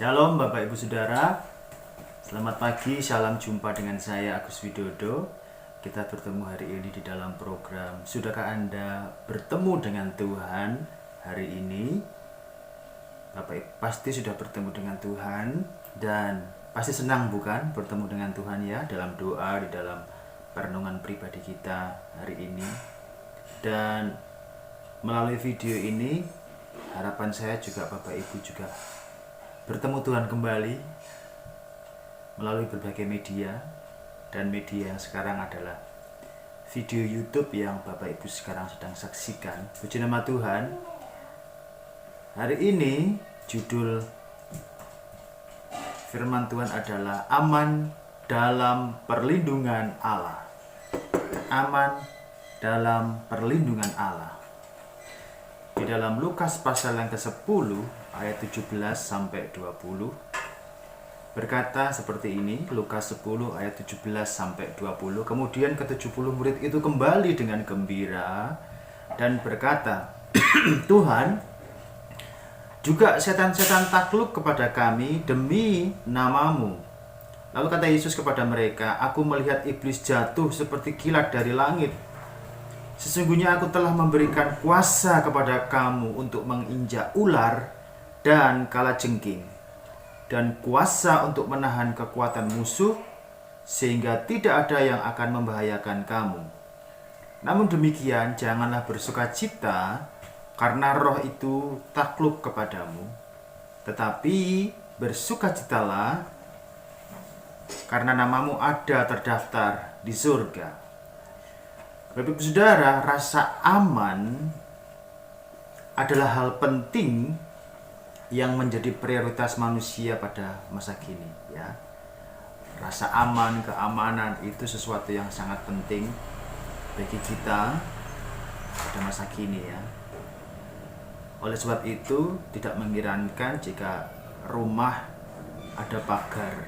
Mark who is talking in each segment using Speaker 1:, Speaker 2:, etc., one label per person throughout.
Speaker 1: Shalom Bapak Ibu Saudara. Selamat pagi, salam jumpa dengan saya Agus Widodo. Kita bertemu hari ini di dalam program Sudahkah Anda bertemu dengan Tuhan hari ini? Bapak Ibu pasti sudah bertemu dengan Tuhan dan pasti senang bukan bertemu dengan Tuhan ya, dalam doa, di dalam perenungan pribadi kita hari ini. Dan melalui video ini harapan saya juga Bapak Ibu juga bertemu Tuhan kembali melalui berbagai media, dan media yang sekarang adalah video YouTube yang Bapak Ibu sekarang sedang saksikan. Puji nama Tuhan. Hari ini judul firman Tuhan adalah aman dalam perlindungan Allah. Aman dalam perlindungan Allah. Di dalam Lukas pasal yang ke-10 ayat 17 sampai 20 berkata seperti ini. Lukas 10 ayat 17 sampai 20. Kemudian ke-70 murid itu kembali dengan gembira dan berkata, Tuhan, juga setan-setan takluk kepada kami demi namamu. Lalu kata Yesus kepada mereka, aku melihat iblis jatuh seperti kilat dari langit. Sesungguhnya aku telah memberikan kuasa kepada kamu untuk menginjak ular dan kalajengking, dan kuasa untuk menahan kekuatan musuh, sehingga tidak ada yang akan membahayakan kamu. Namun demikian, janganlah bersukacita karena roh itu takluk kepadamu, tetapi bersukacitalah karena namamu ada terdaftar di surga. Bapak Ibu Saudara, rasa aman adalah hal penting yang menjadi prioritas manusia pada masa kini, ya. Rasa aman, keamanan itu sesuatu yang sangat penting bagi kita pada masa kini, ya. Oleh sebab itu, tidak mengherankan jika rumah ada pagar.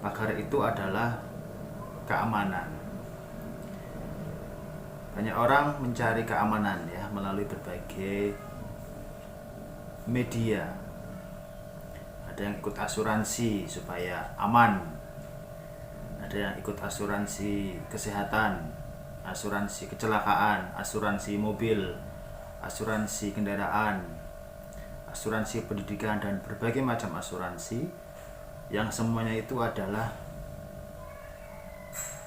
Speaker 1: Pagar itu adalah keamanan. Banyak orang mencari keamanan ya melalui berbagai media. Ada yang ikut asuransi supaya aman. Ada yang ikut asuransi kesehatan, asuransi kecelakaan, asuransi mobil, asuransi kendaraan, asuransi pendidikan, dan berbagai macam asuransi yang semuanya itu adalah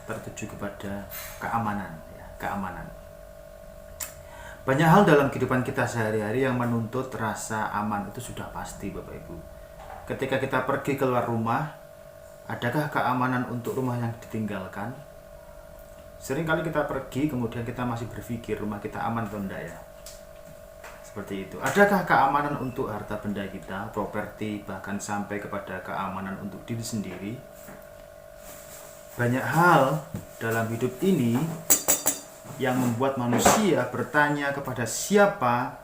Speaker 1: tertuju kepada keamanan. Keamanan. Banyak hal dalam kehidupan kita sehari-hari yang menuntut rasa aman itu sudah pasti Bapak Ibu. Ketika kita pergi keluar rumah, adakah keamanan untuk rumah yang ditinggalkan? Seringkali kita pergi kemudian kita masih berpikir rumah kita aman atau enggak ya. Seperti itu. Adakah keamanan untuk harta benda kita, properti, bahkan sampai kepada keamanan untuk diri sendiri? Banyak hal dalam hidup ini yang membuat manusia bertanya kepada siapa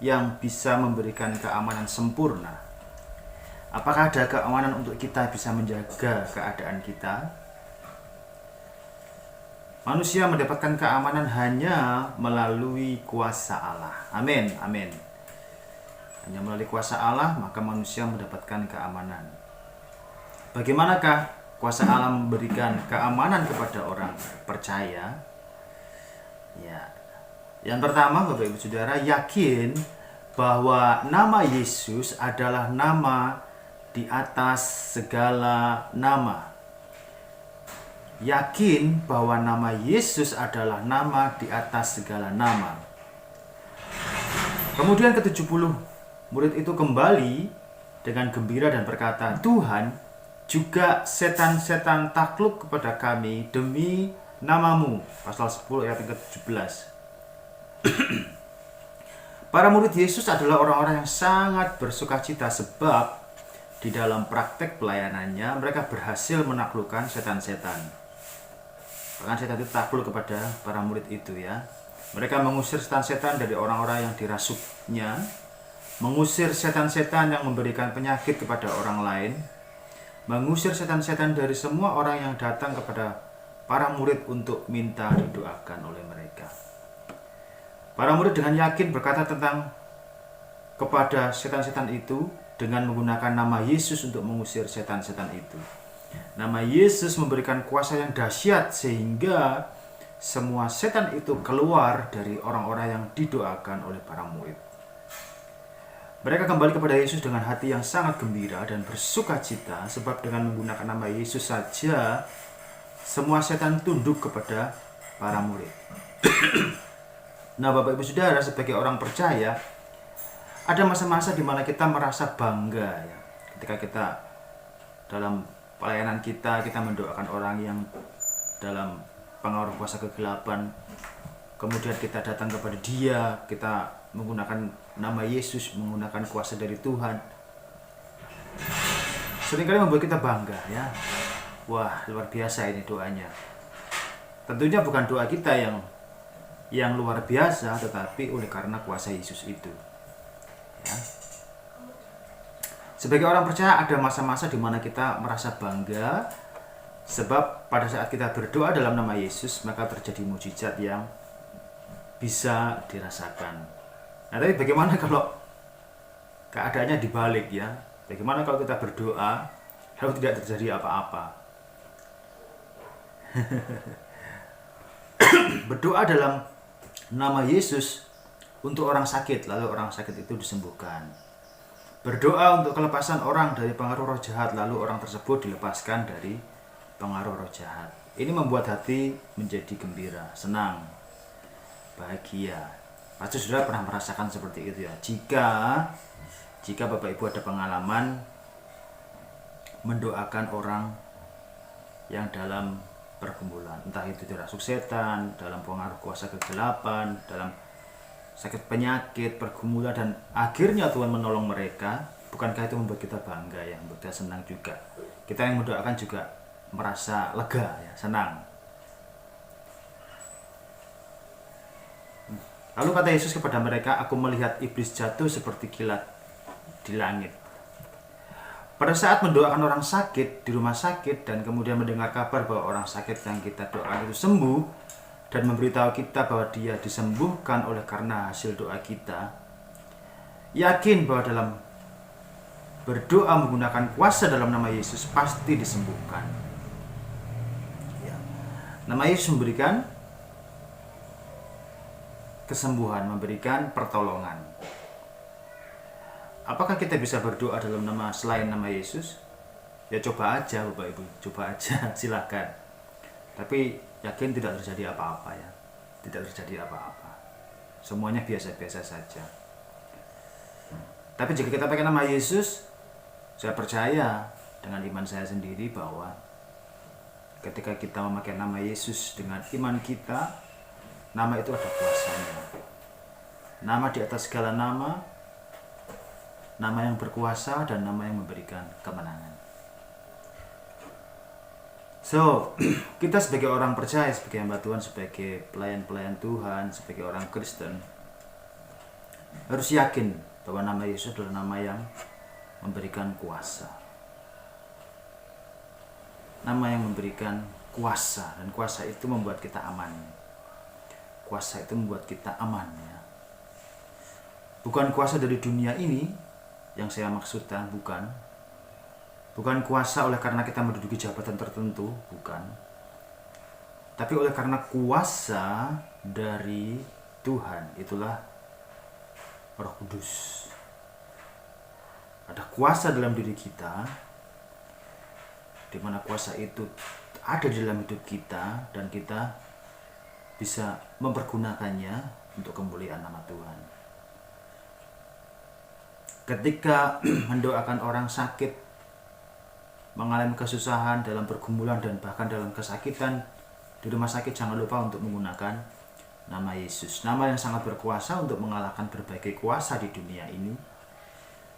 Speaker 1: yang bisa memberikan keamanan sempurna. Apakah ada keamanan untuk kita bisa menjaga keadaan kita? Manusia mendapatkan keamanan hanya melalui kuasa Allah. Amin, amin. Hanya melalui kuasa Allah maka manusia mendapatkan keamanan. Bagaimanakah kuasa Allah memberikan keamanan kepada orang percaya? Ya, yang pertama Bapak Ibu Saudara, yakin bahwa nama Yesus adalah nama di atas segala nama. Yakin bahwa nama Yesus adalah nama di atas segala nama. Kemudian ke-70 murid itu kembali dengan gembira dan berkata, Tuhan, juga setan-setan takluk kepada kami demi namamu. Pasal 10 ayat ke-17. Para murid Yesus adalah orang-orang yang sangat bersukacita sebab di dalam praktek pelayanannya mereka berhasil menaklukkan setan-setan. Bahkan setan itu takluk kepada para murid itu ya. Mereka mengusir setan-setan dari orang-orang yang dirasuknya, mengusir setan-setan yang memberikan penyakit kepada orang lain, mengusir setan-setan dari semua orang yang datang kepada para murid untuk minta didoakan oleh mereka. Para murid dengan yakin berkata tentang kepada setan-setan itu, dengan menggunakan nama Yesus untuk mengusir setan-setan itu. Nama Yesus memberikan kuasa yang dahsyat sehingga semua setan itu keluar dari orang-orang yang didoakan oleh para murid. Mereka kembali kepada Yesus dengan hati yang sangat gembira dan bersuka cita, sebab dengan menggunakan nama Yesus saja semua setan tunduk kepada para murid. Nah, Bapak Ibu Saudara, sebagai orang percaya, ada masa-masa di mana kita merasa bangga ya. Ketika kita dalam pelayanan kita mendoakan orang yang dalam pengaruh kuasa kegelapan, kemudian kita datang kepada dia, kita menggunakan nama Yesus, menggunakan kuasa dari Tuhan. Seringkali membuat kita bangga ya. Wah, luar biasa ini doanya. Tentunya bukan doa kita yang luar biasa, tetapi oleh karena kuasa Yesus itu. Ya. Sebagai orang percaya ada masa-masa di mana kita merasa bangga, sebab pada saat kita berdoa dalam nama Yesus maka terjadi mujizat yang bisa dirasakan. Nah, tapi bagaimana kalau keadaannya dibalik ya? Bagaimana kalau kita berdoa lalu tidak terjadi apa-apa? Berdoa dalam nama Yesus untuk orang sakit, lalu orang sakit itu disembuhkan. Berdoa untuk kelepasan orang dari pengaruh roh jahat, lalu orang tersebut dilepaskan dari pengaruh roh jahat. Ini membuat hati menjadi gembira, senang, bahagia. Pasti saudara pernah merasakan seperti itu ya. Jika Bapak Ibu ada pengalaman mendoakan orang yang dalam pergumulan, entah itu dirasuk setan, dalam pengaruh kuasa kegelapan, dalam sakit penyakit, pergumulan, dan akhirnya Tuhan menolong mereka, bukankah itu membuat kita bangga ya, membuat kita senang juga. Kita yang mendoakan juga merasa lega ya, senang. Lalu kata Yesus kepada mereka, "Aku melihat iblis jatuh seperti kilat di langit." Pada saat mendoakan orang sakit di rumah sakit dan kemudian mendengar kabar bahwa orang sakit yang kita doakan itu sembuh dan memberitahu kita bahwa dia disembuhkan oleh karena hasil doa kita, yakin bahwa dalam berdoa menggunakan kuasa dalam nama Yesus pasti disembuhkan. Ya. Nama Yesus memberikan kesembuhan, memberikan pertolongan. Apakah kita bisa berdoa dalam nama selain nama Yesus? Ya coba aja Bapak Ibu, coba aja, silakan. Tapi yakin tidak terjadi apa-apa ya. Tidak terjadi apa-apa. Semuanya biasa-biasa saja. Tapi jika kita pakai nama Yesus, saya percaya dengan iman saya sendiri bahwa ketika kita memakai nama Yesus dengan iman kita, nama itu ada kuasanya. Nama di atas segala nama, nama yang berkuasa dan nama yang memberikan kemenangan. So, kita sebagai orang percaya, sebagai hamba Tuhan, sebagai pelayan-pelayan Tuhan, sebagai orang Kristen, harus yakin bahwa nama Yesus adalah nama yang memberikan kuasa. Nama yang memberikan kuasa, dan kuasa itu membuat kita aman. Kuasa itu membuat kita aman ya. Bukan kuasa dari dunia ini yang saya maksudkan, bukan kuasa oleh karena kita menduduki jabatan tertentu, bukan. Tapi oleh karena kuasa dari Tuhan, itulah Roh Kudus. Ada kuasa dalam diri kita, di mana kuasa itu ada di dalam hidup kita, dan kita bisa mempergunakannya untuk kemuliaan nama Tuhan. Ketika mendoakan orang sakit, mengalami kesusahan dalam pergumulan dan bahkan dalam kesakitan di rumah sakit, jangan lupa untuk menggunakan nama Yesus, nama yang sangat berkuasa untuk mengalahkan berbagai kuasa di dunia ini.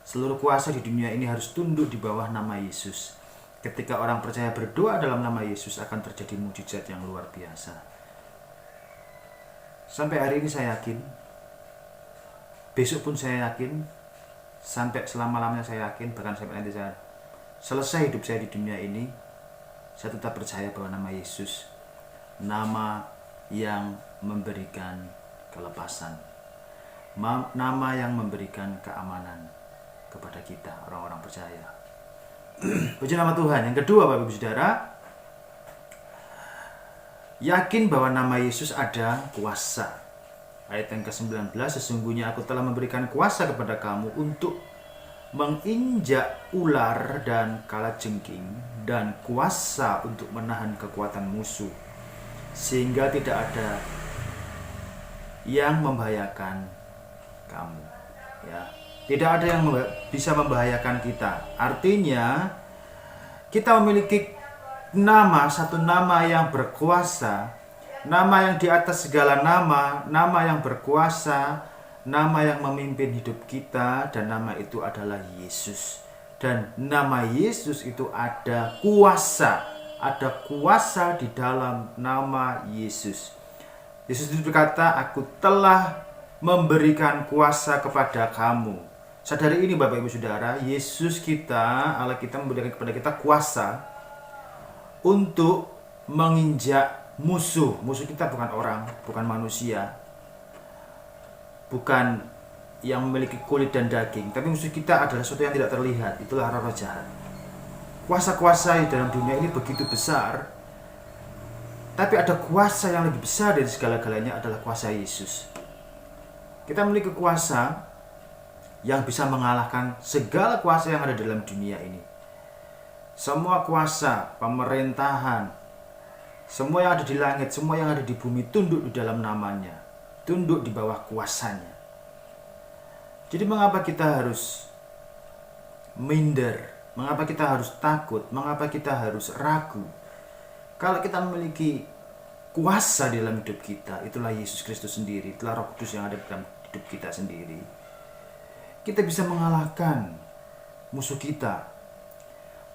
Speaker 1: Seluruh kuasa di dunia ini harus tunduk di bawah nama Yesus. Ketika orang percaya berdoa dalam nama Yesus, akan terjadi mujizat yang luar biasa. Sampai hari ini saya yakin, besok pun saya yakin, sampai selama-lamanya saya yakin, bahkan sampai nanti saya selesai hidup saya di dunia ini, saya tetap percaya bahwa nama Yesus, nama yang memberikan kelepasan, nama yang memberikan keamanan kepada kepada kita, orang-orang percaya. Puji nama Tuhan. Yang kedua, Bapak Ibu Saudara, yakin bahwa nama Yesus ada kuasa. Ayat yang ke-19, sesungguhnya aku telah memberikan kuasa kepada kamu untuk menginjak ular dan kalajengking, dan kuasa untuk menahan kekuatan musuh, sehingga tidak ada yang membahayakan kamu. Ya, tidak ada yang bisa membahayakan kita. Artinya kita memiliki satu nama yang berkuasa, nama yang di atas segala nama, nama yang berkuasa, nama yang memimpin hidup kita, dan nama itu adalah Yesus. Dan nama Yesus itu ada kuasa di dalam nama Yesus. Yesus itu berkata, aku telah memberikan kuasa kepada kamu. Sadari ini Bapak Ibu Saudara, Yesus kita, Allah kita memberikan kepada kita kuasa untuk menginjak musuh. Musuh kita bukan orang, bukan manusia, bukan yang memiliki kulit dan daging, tapi musuh kita adalah sesuatu yang tidak terlihat. Itulah roh-roh jahat. Kuasa-kuasa dalam dunia ini begitu besar, tapi ada kuasa yang lebih besar dari segala-galanya, adalah kuasa Yesus. Kita memiliki kuasa yang bisa mengalahkan segala kuasa yang ada dalam dunia ini. Semua kuasa, pemerintahan, semua yang ada di langit, semua yang ada di bumi tunduk di dalam namanya, tunduk di bawah kuasanya. Jadi mengapa kita harus minder? Mengapa kita harus takut? Mengapa kita harus ragu? Kalau kita memiliki kuasa di dalam hidup kita, itulah Yesus Kristus sendiri, itulah Roh Kudus yang ada dalam hidup kita sendiri. Kita bisa mengalahkan musuh kita,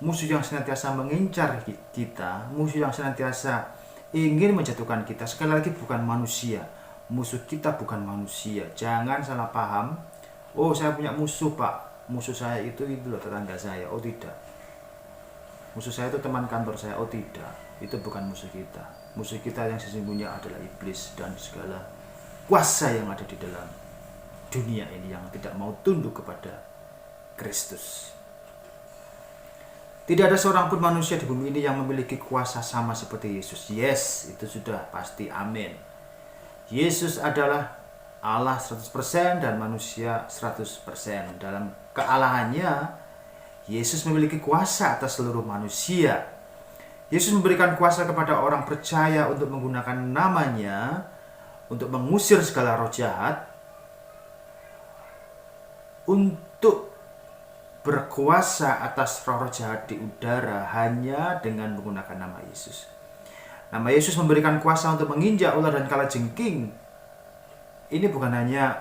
Speaker 1: musuh yang senantiasa mengincar kita, musuh yang senantiasa ingin menjatuhkan kita. Sekali lagi, bukan manusia. Musuh kita bukan manusia. Jangan salah paham. Oh, saya punya musuh, Pak. Musuh saya itu loh tetangga saya. Oh, tidak. Musuh saya itu teman kantor saya. Oh, tidak. Itu bukan musuh kita. Musuh kita yang sesungguhnya adalah iblis dan segala kuasa yang ada di dalam dunia ini yang tidak mau tunduk kepada Kristus. Tidak ada seorang pun manusia di bumi ini yang memiliki kuasa sama seperti Yesus. Yes, itu sudah pasti. Amin. Yesus adalah Allah 100% dan manusia 100%. Dalam kealahannya, Yesus memiliki kuasa atas seluruh manusia. Yesus memberikan kuasa kepada orang percaya untuk menggunakan namanya untuk mengusir segala roh jahat, untuk berkuasa atas roh-roh jahat di udara hanya dengan menggunakan nama Yesus. Nama Yesus memberikan kuasa untuk menginjak ular dan kalajengking. Ini bukan hanya,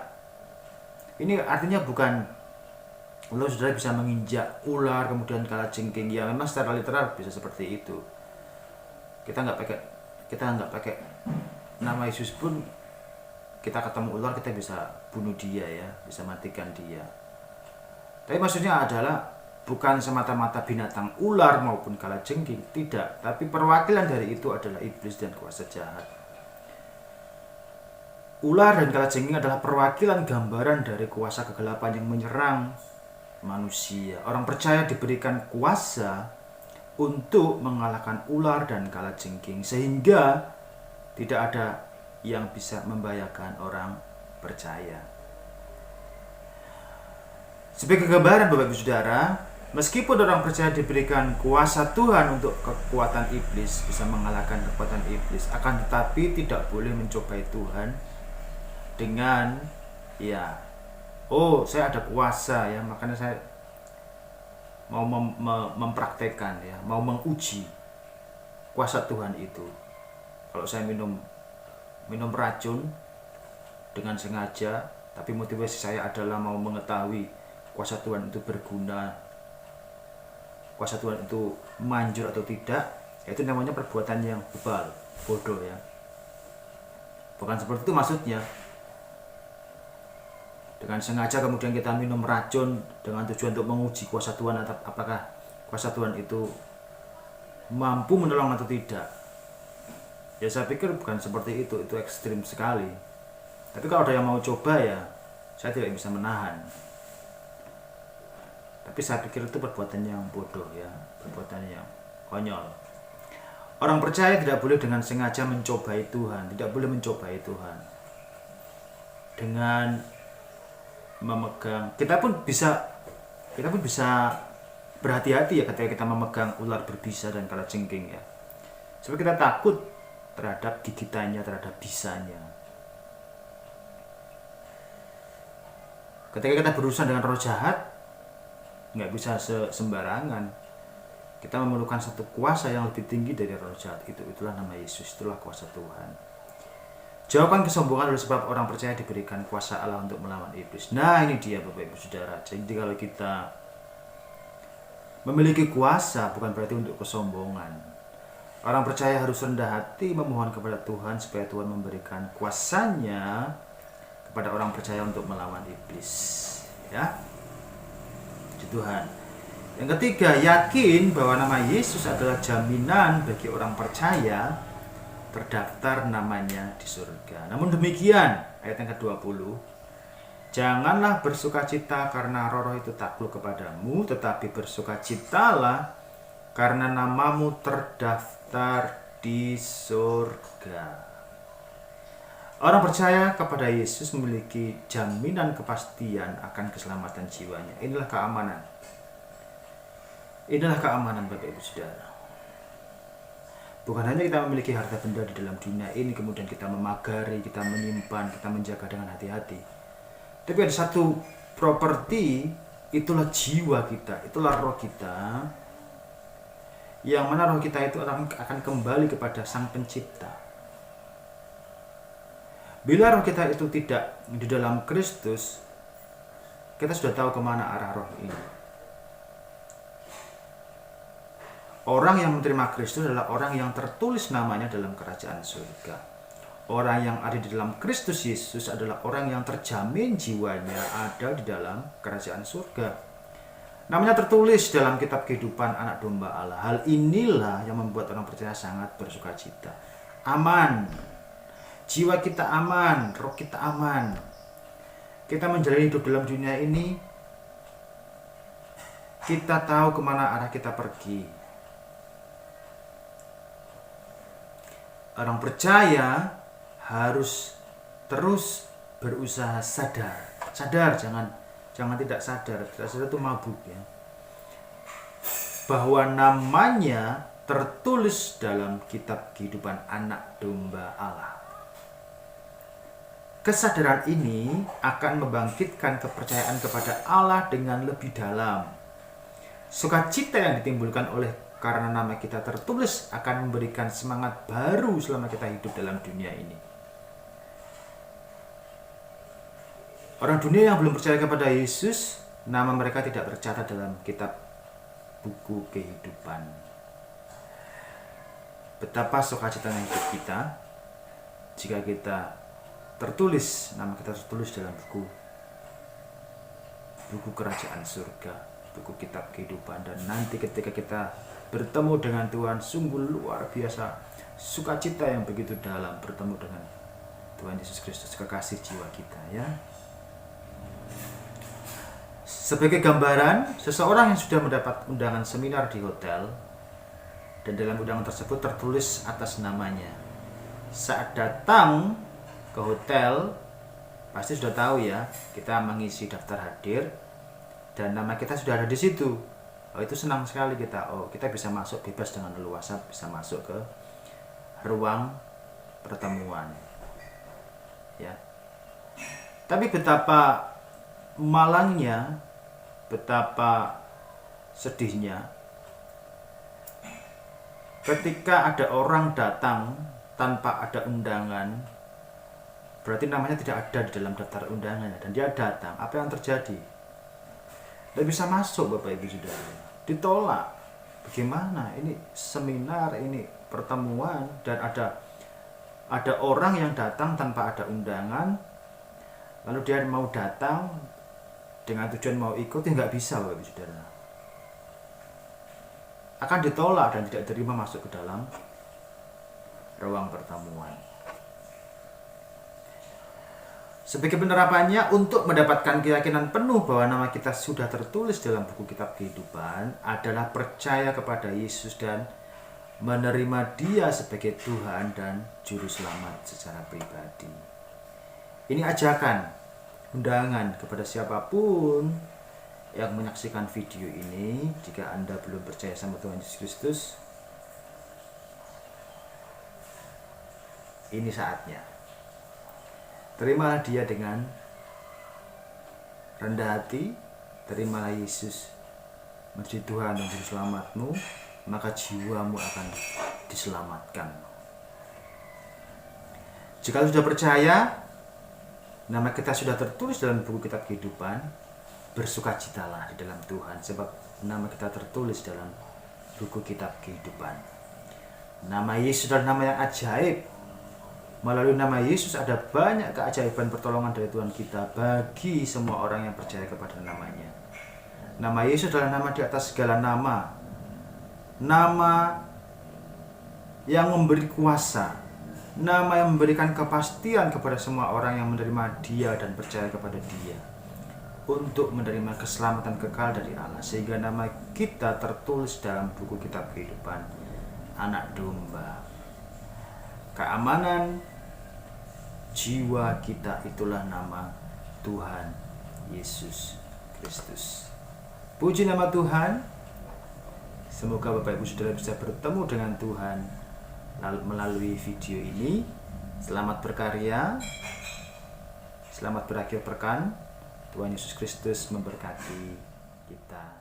Speaker 1: ini artinya bukan lo sudah bisa menginjak ular kemudian kalajengking. Ya memang secara literal bisa seperti itu. Kita nggak pakai nama Yesus pun, kita ketemu ular kita bisa bunuh dia ya, bisa matikan dia. Tapi maksudnya adalah bukan semata-mata binatang ular maupun kalajengking, tidak. Tapi perwakilan dari itu adalah iblis dan kuasa jahat. Ular dan kalajengking adalah perwakilan gambaran dari kuasa kegelapan yang menyerang manusia. Orang percaya diberikan kuasa untuk mengalahkan ular dan kalajengking, sehingga tidak ada yang bisa membahayakan orang percaya. Sebagai gambaran Bapak Ibu Saudara, meskipun orang percaya diberikan kuasa Tuhan untuk kekuatan iblis, bisa mengalahkan kekuatan iblis, akan tetapi tidak boleh mencobai Tuhan dengan saya ada kuasa ya, makanya saya mau mempraktekkan ya, mau menguji kuasa Tuhan itu. Kalau saya minum racun dengan sengaja, tapi motivasi saya adalah mau mengetahui kuasa Tuhan itu berguna, kuasa Tuhan itu manjur atau tidak, itu namanya perbuatan yang bebal, bodoh ya. Bukan seperti itu maksudnya. Dengan sengaja kemudian kita minum racun dengan tujuan untuk menguji kuasa Tuhan, apakah kuasa Tuhan itu mampu menolong atau tidak. Ya saya pikir bukan seperti itu ekstrim sekali. Tapi kalau ada yang mau coba ya, saya tidak bisa menahan. Tapi saya pikir itu perbuatan yang bodoh ya, perbuatan yang konyol. Orang percaya tidak boleh dengan sengaja mencobai Tuhan, tidak boleh mencobai Tuhan. Dengan memegang, kita pun bisa berhati-hati ya ketika kita memegang ular berbisa dan kalajengking ya. Sebab kita takut terhadap gigitannya, terhadap bisanya. Ketika kita berurusan dengan roh jahat, nggak bisa sembarangan. Kita memerlukan satu kuasa yang lebih tinggi dari roh jahat itu. Itulah nama Yesus, itulah kuasa Tuhan. Jauhkan kesombongan oleh sebab orang percaya diberikan kuasa Allah untuk melawan iblis. Nah ini dia Bapak Ibu Saudara. Jadi kalau kita memiliki kuasa bukan berarti untuk kesombongan. Orang percaya harus rendah hati memohon kepada Tuhan supaya Tuhan memberikan kuasanya kepada orang percaya untuk melawan iblis. Ya. Puji Tuhan. Yang ketiga, yakin bahwa nama Yesus adalah jaminan bagi orang percaya terdaftar namanya di surga. Namun demikian, ayat yang ke-20, janganlah bersukacita karena roh itu takluk kepadamu, tetapi bersukacitalah karena namamu terdaftar di surga. Orang percaya kepada Yesus memiliki jaminan kepastian akan keselamatan jiwanya. Inilah keamanan. Inilah keamanan Bapak Ibu Saudara. Bukan hanya kita memiliki harta benda di dalam dunia ini, kemudian kita memagari, kita menyimpan, kita menjaga dengan hati-hati. Tapi ada satu properti, itulah jiwa kita, itulah roh kita. Yang mana roh kita itu akan kembali kepada Sang Pencipta. Bila roh kita itu tidak di dalam Kristus, kita sudah tahu kemana arah roh ini. Orang yang menerima Kristus adalah orang yang tertulis namanya dalam kerajaan surga. Orang yang ada di dalam Kristus Yesus adalah orang yang terjamin jiwanya ada di dalam kerajaan surga. Namanya tertulis dalam kitab kehidupan anak domba Allah. Hal inilah yang membuat orang percaya sangat bersukacita. Aman. Jiwa kita aman, roh kita aman. Kita menjalani hidup dalam dunia ini, kita tahu kemana arah kita pergi. Orang percaya harus terus berusaha sadar. Sadar, jangan tidak sadar. Tidak sadar itu mabuk ya. Bahwa namanya tertulis dalam kitab kehidupan anak domba Allah. Kesadaran ini akan membangkitkan kepercayaan kepada Allah dengan lebih dalam. Sukacita yang ditimbulkan oleh karena nama kita tertulis akan memberikan semangat baru selama kita hidup dalam dunia ini. Orang dunia yang belum percaya kepada Yesus, nama mereka tidak tercatat dalam kitab buku kehidupan. Betapa sukacitanya hidup kita jika kita tertulis, nama kita tertulis dalam buku kerajaan surga, buku kitab kehidupan. Dan nanti ketika kita bertemu dengan Tuhan, sungguh luar biasa sukacita yang begitu dalam bertemu dengan Tuhan Yesus Kristus, kekasih jiwa kita ya. Sebagai gambaran, seseorang yang sudah mendapat undangan seminar di hotel dan dalam undangan tersebut tertulis atas namanya, saat datang ke hotel pasti sudah tahu ya, kita mengisi daftar hadir dan nama kita sudah ada di situ. Oh, itu senang sekali kita. Oh, kita bisa masuk bebas dengan leluasa, bisa masuk ke ruang pertemuan. Ya. Tapi betapa malangnya, betapa sedihnya ketika ada orang datang tanpa ada undangan. Berarti namanya tidak ada di dalam daftar undangannya dan dia datang. Apa yang terjadi? Tidak bisa masuk Bapak Ibu Saudara. Ditolak. Bagaimana? Ini seminar, ini pertemuan dan ada orang yang datang tanpa ada undangan. Lalu dia mau datang dengan tujuan mau ikut, nggak bisa Bapak Ibu Saudara. Akan ditolak dan tidak diterima masuk ke dalam ruang pertemuan. Sebagai penerapannya, untuk mendapatkan keyakinan penuh bahwa nama kita sudah tertulis dalam buku kitab kehidupan adalah percaya kepada Yesus dan menerima Dia sebagai Tuhan dan Juru Selamat secara pribadi. Ini ajakan, undangan kepada siapapun yang menyaksikan video ini. Jika Anda belum percaya sama Tuhan Yesus Kristus, ini saatnya. Terimalah Dia dengan rendah hati, terimalah Yesus menjadi Tuhan dan Juru Selamatmu, maka jiwamu akan diselamatkan. Jika sudah percaya, nama kita sudah tertulis dalam buku kitab kehidupan, bersukacitalah di dalam Tuhan, sebab nama kita tertulis dalam buku kitab kehidupan. Nama Yesus adalah nama yang ajaib. Melalui nama Yesus ada banyak keajaiban pertolongan dari Tuhan kita bagi semua orang yang percaya kepada namanya. Nama Yesus adalah nama di atas segala nama. Nama yang memberi kuasa. Nama yang memberikan kepastian kepada semua orang yang menerima Dia dan percaya kepada Dia, untuk menerima keselamatan kekal dari Allah. Sehingga nama kita tertulis dalam buku kitab kehidupan Anak Domba. Keamanan jiwa kita itulah nama Tuhan Yesus Kristus. Puji nama Tuhan. Semoga Bapak Ibu Saudara bisa bertemu dengan Tuhan melalui video ini. Selamat berkarya, selamat berakhir pekan. Tuhan Yesus Kristus memberkati kita.